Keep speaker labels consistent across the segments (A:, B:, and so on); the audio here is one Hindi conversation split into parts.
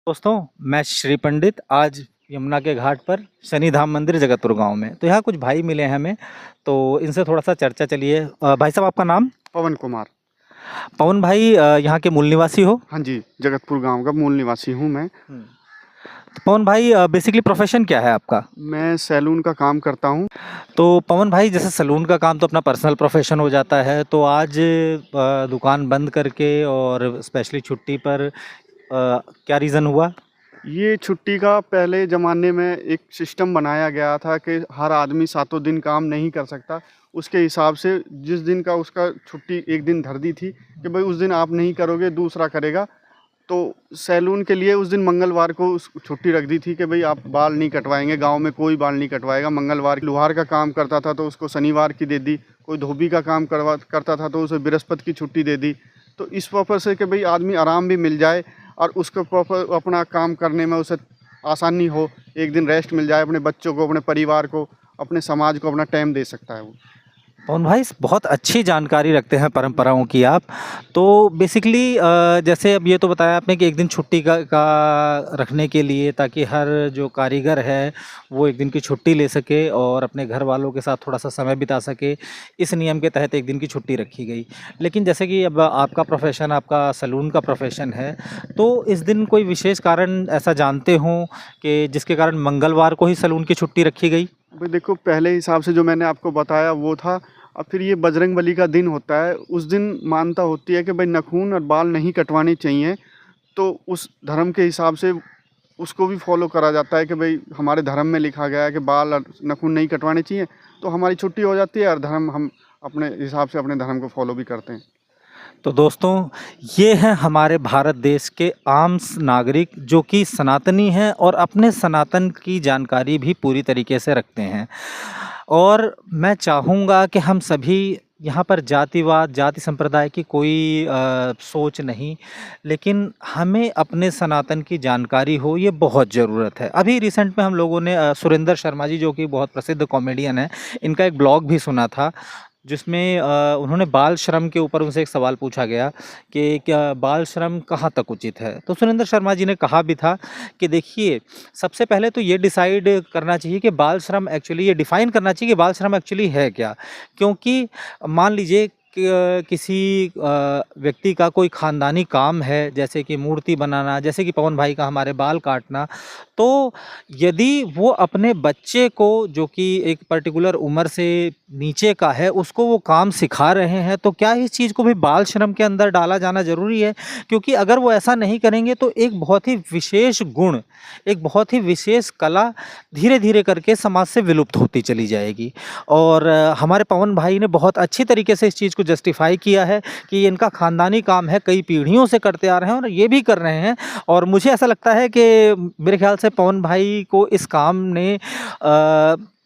A: दोस्तों, मैं श्री पंडित आज यमुना के घाट पर शनि धाम मंदिर जगतपुर गांव में। तो यहाँ कुछ भाई मिले हैं हमें, तो इनसे थोड़ा सा चर्चा चलिए। भाई साहब, आपका नाम?
B: पवन कुमार।
A: पवन भाई, यहाँ के मूल निवासी हो?
B: हाँ जी, जगतपुर गांव का मूल निवासी हूँ मैं।
A: तो पवन भाई, बेसिकली प्रोफेशन क्या है आपका?
B: मैं सैलून का काम करता हूँ।
A: तो पवन भाई, जैसे सलून का काम तो अपना पर्सनल प्रोफेशन हो जाता है, तो आज दुकान बंद करके और स्पेशली छुट्टी पर क्या रीज़न हुआ?
B: ये छुट्टी का पहले ज़माने में एक सिस्टम बनाया गया था कि हर आदमी सातों दिन काम नहीं कर सकता। उसके हिसाब से जिस दिन का उसका छुट्टी एक दिन धर दी थी कि भाई उस दिन आप नहीं करोगे, दूसरा करेगा। तो सैलून के लिए उस दिन मंगलवार को उस छुट्टी रख दी थी कि भाई आप बाल नहीं कटवाएंगे, गांव में कोई बाल नहीं कटवाएगा। मंगलवार लोहार का काम करता था तो उसको शनिवार की दे दी, कोई धोबी का काम करता था तो उसे बृहस्पति की छुट्टी दे दी। तो इस पर्पज़ से कि भाई आदमी आराम भी मिल जाए और उसको प्रॉपर अपना काम करने में उसे आसानी हो, एक दिन रेस्ट मिल जाए, अपने बच्चों को, अपने परिवार को, अपने समाज को अपना टाइम दे सकता है वो।
A: पवन भाई, बहुत अच्छी जानकारी रखते हैं परंपराओं की आप। तो बेसिकली जैसे अब ये तो बताया आपने कि एक दिन छुट्टी का रखने के लिए, ताकि हर जो कारीगर है वो एक दिन की छुट्टी ले सके और अपने घर वालों के साथ थोड़ा सा समय बिता सके, इस नियम के तहत एक दिन की छुट्टी रखी गई। लेकिन जैसे कि अब आपका प्रोफेशन, आपका सलून का प्रोफेशन है, तो इस दिन कोई विशेष कारण ऐसा जानते हों कि जिसके कारण मंगलवार को ही सलून की छुट्टी रखी गई?
B: भाई देखो, पहले हिसाब से जो मैंने आपको बताया वो था। और फिर ये बजरंग बली का दिन होता है, उस दिन मानता होती है कि भाई नाखून और बाल नहीं कटवाने चाहिए। तो उस धर्म के हिसाब से उसको भी फॉलो करा जाता है कि भाई हमारे धर्म में लिखा गया है कि बाल और नाखून नहीं कटवाने चाहिए। तो हमारी छुट्टी हो जाती है और धर्म हम अपने हिसाब से अपने धर्म को फॉलो भी करते हैं।
A: तो दोस्तों, ये हैं हमारे भारत देश के आम नागरिक जो कि सनातनी हैं और अपने सनातन की जानकारी भी पूरी तरीके से रखते हैं। और मैं चाहूँगा कि हम सभी यहाँ पर जातिवाद, जाति संप्रदाय की कोई सोच नहीं, लेकिन हमें अपने सनातन की जानकारी हो, ये बहुत ज़रूरत है। अभी रिसेंट में हम लोगों ने सुरेंद्र शर्मा जी, जो कि बहुत प्रसिद्ध कॉमेडियन हैं, इनका एक ब्लॉग भी सुना था, जिसमें उन्होंने बाल श्रम के ऊपर उनसे एक सवाल पूछा गया कि क्या बाल श्रम कहाँ तक उचित है। तो सुरेंद्र शर्मा जी ने कहा भी था कि देखिए, सबसे पहले तो ये डिसाइड करना चाहिए कि बाल श्रम एक्चुअली, ये डिफ़ाइन करना चाहिए कि बाल श्रम एक्चुअली है क्या। क्योंकि मान लीजिए कि किसी व्यक्ति का कोई ख़ानदानी काम है, जैसे कि मूर्ति बनाना, जैसे कि पवन भाई का हमारे बाल काटना, तो यदि वो अपने बच्चे को, जो कि एक पर्टिकुलर उम्र से नीचे का है, उसको वो काम सिखा रहे हैं, तो क्या इस चीज़ को भी बाल श्रम के अंदर डाला जाना ज़रूरी है? क्योंकि अगर वो ऐसा नहीं करेंगे तो एक बहुत ही विशेष गुण, एक बहुत ही विशेष कला धीरे धीरे करके समाज से विलुप्त होती चली जाएगी। और हमारे पवन भाई ने बहुत अच्छी तरीके से इस चीज़ को जस्टिफाई किया है कि ये इनका ख़ानदानी काम है, कई पीढ़ियों से करते आ रहे हैं और ये भी कर रहे हैं। और मुझे ऐसा लगता है कि मेरे ख्याल से पवन भाई को इस काम ने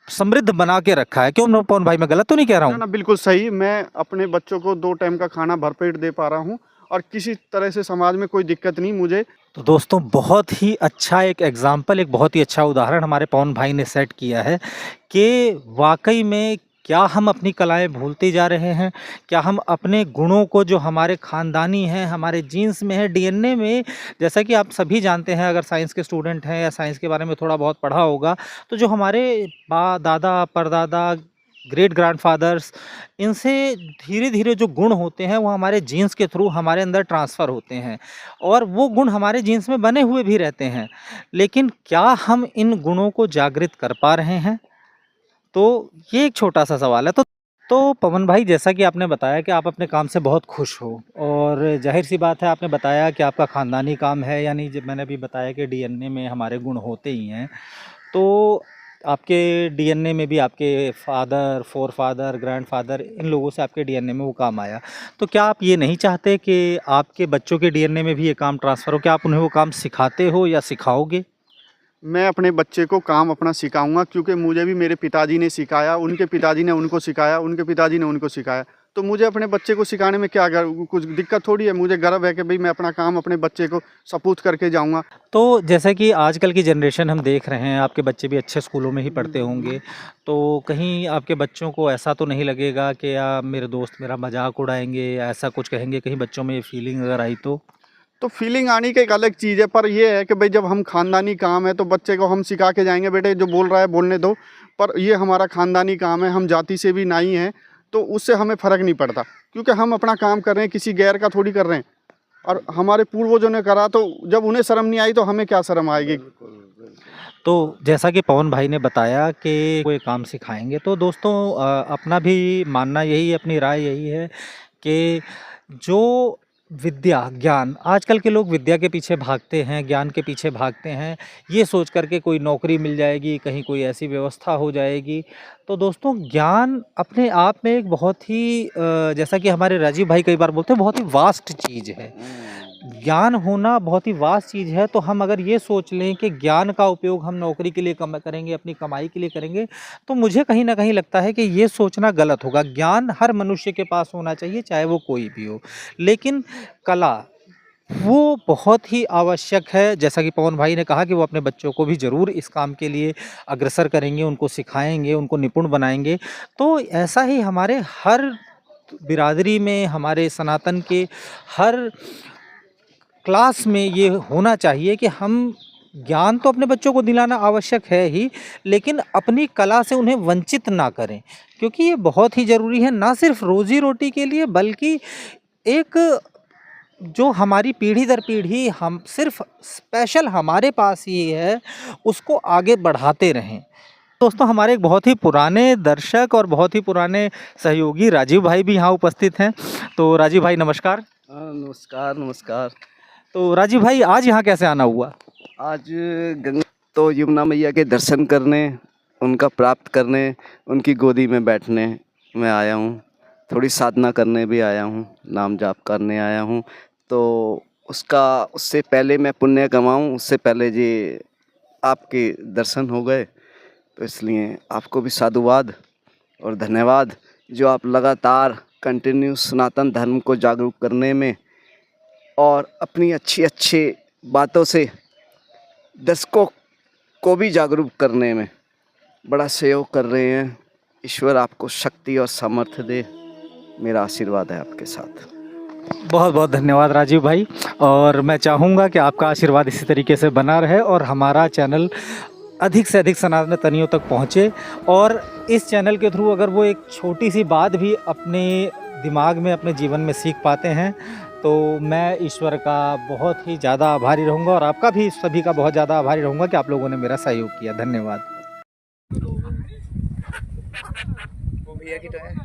A: समृद्ध बना के रखा है। क्यों पवन भाई, मैं गलत तो नहीं कह रहा
B: ना
A: हूँ?
B: ना, बिल्कुल सही। मैं अपने बच्चों को 2 टाइम का खाना भरपेट दे पा रहा हूँ और किसी तरह से समाज में कोई दिक्कत नहीं मुझे।
A: तो दोस्तों, बहुत ही अच्छा एक एग्ज़ाम्पल, एक बहुत ही अच्छा उदाहरण हमारे पवन भाई ने सेट किया है कि वाक़ई में क्या हम अपनी कलाएँ भूलते जा रहे हैं? क्या हम अपने गुणों को, जो हमारे ख़ानदानी हैं, हमारे जीन्स में है, डीएनए में, जैसा कि आप सभी जानते हैं, अगर साइंस के स्टूडेंट हैं या साइंस के बारे में थोड़ा बहुत पढ़ा होगा, तो जो हमारे दादा, परदादा, ग्रेट ग्रैंडफ़ादर्स, इनसे धीरे-धीरे जो गुण होते हैं वो हमारे जीन्स के थ्रू हमारे अंदर ट्रांसफ़र होते हैं और वो गुण हमारे जीन्स में बने हुए भी रहते हैं। लेकिन क्या हम इन गुणों को जागृत कर पा रहे हैं? तो ये एक छोटा-सा सवाल है। तो पवन भाई, जैसा कि आपने बताया कि आप अपने काम से बहुत खुश हो और ज़ाहिर-सी बात है, आपने बताया कि आपका ख़ानदानी काम है, यानी जब मैंने अभी बताया कि डीएनए में हमारे गुण होते ही हैं। तो आपके डीएनए में भी आपके फादर, फ़ोरफ़ादर, ग्रैंडफ़ादर, इन लोगों से आपके डीएनए में वो काम आया। तो क्या आप ये नहीं चाहते कि आपके बच्चों के डीएनए में भी ये काम ट्रांसफ़र हो? क्या आप उन्हें वो काम सिखाते हो या सिखाओगे?
B: मैं अपने बच्चे को काम अपना सिखाऊँगा क्योंकि मुझे भी मेरे पिताजी ने सिखाया, उनके पिताजी ने उनको सिखाया, उनके पिताजी ने उनको सिखाया। तो मुझे अपने बच्चे को सिखाने में क्या कुछ दिक्कत थोड़ी है। मुझे गर्व है कि भाई मैं अपना काम अपने बच्चे को सपूत करके जाऊँगा।
A: तो जैसा कि आजकल की जनरेशन हम देख रहे हैं, आपके बच्चे भी अच्छे स्कूलों में ही पढ़ते होंगे, तो कहीं आपके बच्चों को ऐसा तो नहीं लगेगा कि मेरे दोस्त मेरा मज़ाक उड़ाएँगे या ऐसा कुछ कहेंगे, कहीं बच्चों में ये फीलिंग अगर आई तो?
B: तो फीलिंग आनी का एक अलग चीज़ है, पर ये है कि भाई जब हम खानदानी काम है तो बच्चे को हम सिखा के जाएंगे, बेटे जो बोल रहा है बोलने दो, पर ये हमारा खानदानी काम है, हम जाति से भी नहीं हैं, तो उससे हमें फ़र्क नहीं पड़ता, क्योंकि हम अपना काम कर रहे हैं, किसी गैर का थोड़ी कर रहे हैं। और हमारे पूर्वजों ने करा, तो जब उन्हें शर्म नहीं आई तो हमें क्या शर्म आएगी।
A: तो जैसा कि पवन भाई ने बताया कि कोई काम सिखाएंगे, तो दोस्तों अपना भी मानना यही है, अपनी राय यही है कि जो विद्या ज्ञान, आजकल के लोग विद्या के पीछे भागते हैं, ज्ञान के पीछे भागते हैं, ये सोच करके कोई नौकरी मिल जाएगी, कहीं कोई ऐसी व्यवस्था हो जाएगी। तो दोस्तों ज्ञान अपने आप में एक बहुत ही जैसा कि हमारे राजीव भाई कई बार बोलते हैं, बहुत ही वास्ट चीज़ है। ज्ञान होना बहुत ही वास्ट चीज़ है। तो हम अगर ये सोच लें कि ज्ञान का उपयोग हम नौकरी के लिए करेंगे, अपनी कमाई के लिए करेंगे, तो मुझे कहीं न कहीं लगता है कि ये सोचना गलत होगा। ज्ञान हर मनुष्य के पास होना चाहिए, चाहे वो कोई भी हो। लेकिन कला, वो बहुत ही आवश्यक है। जैसा कि पवन भाई ने कहा कि वो अपने बच्चों को भी ज़रूर इस काम के लिए अग्रसर करेंगे, उनको सिखाएँगे, उनको निपुण बनाएँगे। तो ऐसा ही हमारे हर बिरादरी में, हमारे सनातन के हर क्लास में ये होना चाहिए कि हम ज्ञान तो अपने बच्चों को दिलाना आवश्यक है ही, लेकिन अपनी कला से उन्हें वंचित ना करें, क्योंकि ये बहुत ही ज़रूरी है, ना सिर्फ रोज़ी रोटी के लिए, बल्कि एक जो हमारी पीढ़ी दर पीढ़ी हम सिर्फ स्पेशल हमारे पास ही है, उसको आगे बढ़ाते रहें। दोस्तों हमारे एक बहुत ही पुराने दर्शक और बहुत ही पुराने सहयोगी राजीव भाई भी यहाँ उपस्थित हैं। तो राजीव भाई नमस्कार।
C: नमस्कार नमस्कार।
A: तो राजीव भाई आज यहाँ कैसे आना हुआ?
C: आज गंगा तो यमुना मैया के दर्शन करने, उनका प्राप्त करने, उनकी गोदी में बैठने मैं आया हूँ। थोड़ी साधना करने भी आया हूँ, नाम जाप करने आया हूँ। तो उससे पहले मैं पुण्य कमाऊँ, उससे पहले जी आपके दर्शन हो गए, तो इसलिए आपको भी साधुवाद और धन्यवाद, जो आप लगातार कंटिन्यू सनातन धर्म को जागरूक करने में और अपनी अच्छी बातों से दर्शकों को भी जागरूक करने में बड़ा सहयोग कर रहे हैं। ईश्वर आपको शक्ति और सामर्थ्य दे, मेरा आशीर्वाद है आपके साथ।
A: बहुत बहुत धन्यवाद राजीव भाई, और मैं चाहूँगा कि आपका आशीर्वाद इसी तरीके से बना रहे और हमारा चैनल अधिक से अधिक सनातनियों तक पहुँचे। और इस चैनल के थ्रू अगर वो एक छोटी सी बात भी अपने दिमाग में, अपने जीवन में सीख पाते हैं, तो मैं ईश्वर का बहुत ही ज़्यादा आभारी रहूँगा, और आपका भी, सभी का बहुत ज़्यादा आभारी रहूँगा कि आप लोगों ने मेरा सहयोग किया। धन्यवाद।
C: वो भैया की तो है।